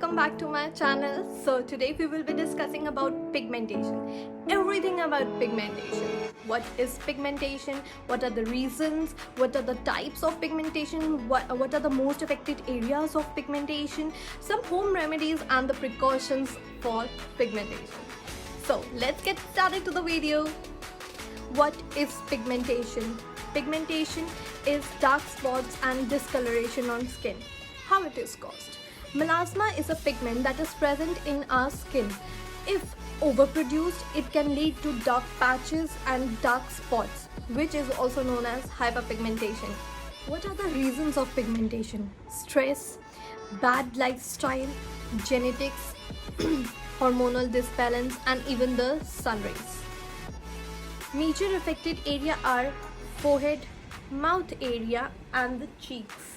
welcome back to my channel. So today we will be discussing about pigmentation. Everything about pigmentation. What is pigmentation? What are the reasons? What are the types of pigmentation? What are the most affected areas of pigmentation? Some home remedies and the precautions for pigmentation. So let's get started to the video. What is pigmentation? Pigmentation is dark spots and discoloration on skin. How it is caused? Melasma is a pigment that is present in our skin. If overproduced, it can lead to dark patches and dark spots, which is also known as hyperpigmentation. What are the reasons of pigmentation? Stress, bad lifestyle, genetics, hormonal disbalance, and even the sun rays. Major affected area are forehead, mouth area, and the cheeks.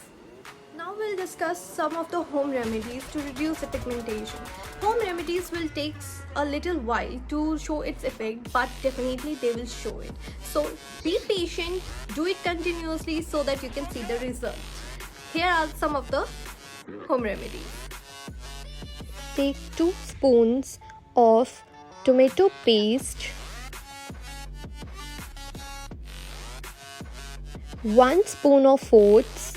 Now we'll discuss some of the home remedies to reduce the pigmentation. Home remedies will take a little while to show its effect, but definitely they will show it. So be patient, do it continuously so that you can see the result. Here are some of the home remedies. Take 2 spoons of tomato paste, 1 spoon of oats,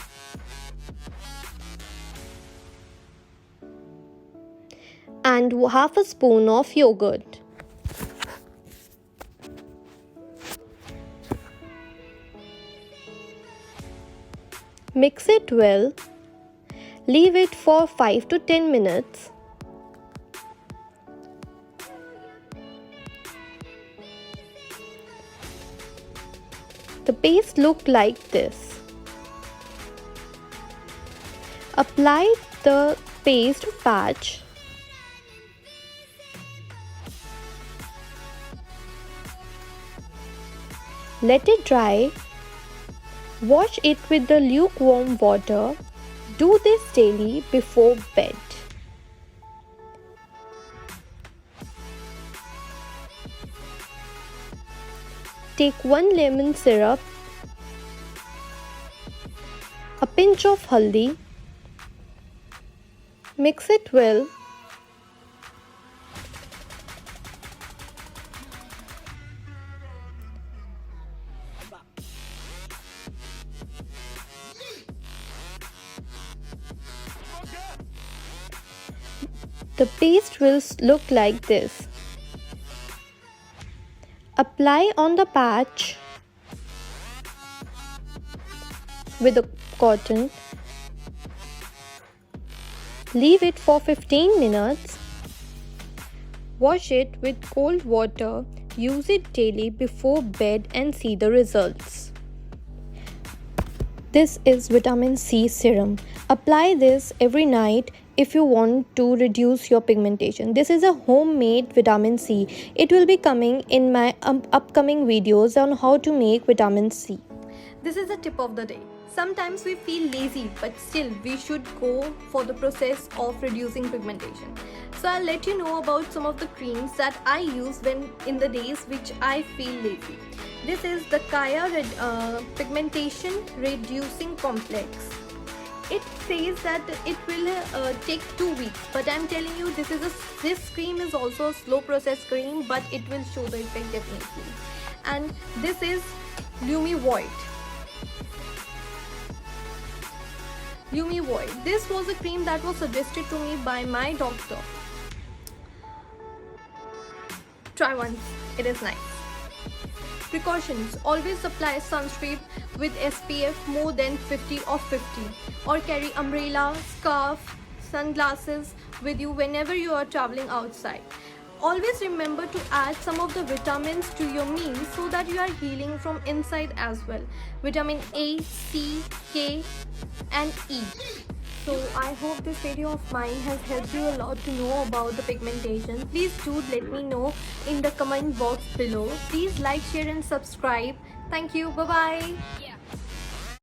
and half a spoon of yogurt. Mix it well. Leave it for 5 to 10 minutes. The paste look like this. Apply the paste patch. Let it dry. Wash it with the lukewarm water. Do this daily before bed. Take 1 lemon syrup, a pinch of haldi, mix it well. The paste will look like this. Apply on the patch with a cotton. Leave it for 15 minutes. Wash it with cold water. Use it daily before bed and see the results. This is vitamin C serum. Apply this every night if you want to reduce your pigmentation. This is a homemade vitamin C. It will be coming in my upcoming videos on how to make vitamin C. This is a tip of the day. Sometimes we feel lazy, but still we should go for the process of reducing pigmentation. So I'll let you know about some of the creams that I use when in the days which I feel lazy. This is the Kaya Pigmentation Reducing Complex. It says that it will take 2 weeks, but I'm telling you this cream is also a slow process cream, but it will show the effect definitely. And this is Lumi Void. Lumi Void. This was a cream that was suggested to me by my doctor. Try once, it is nice. Precautions: always apply sunscreen with SPF more than 50 or 50, or carry umbrella, scarf, sunglasses with you whenever you are traveling outside. Always remember to add some of the vitamins to your meals so that you are healing from inside as well. Vitamin A, C, K, and E. So I hope this video of mine has helped you a lot to know about the pigmentation. Please do let me know in the comment box below. Please like, share and subscribe. Thank you. Bye bye.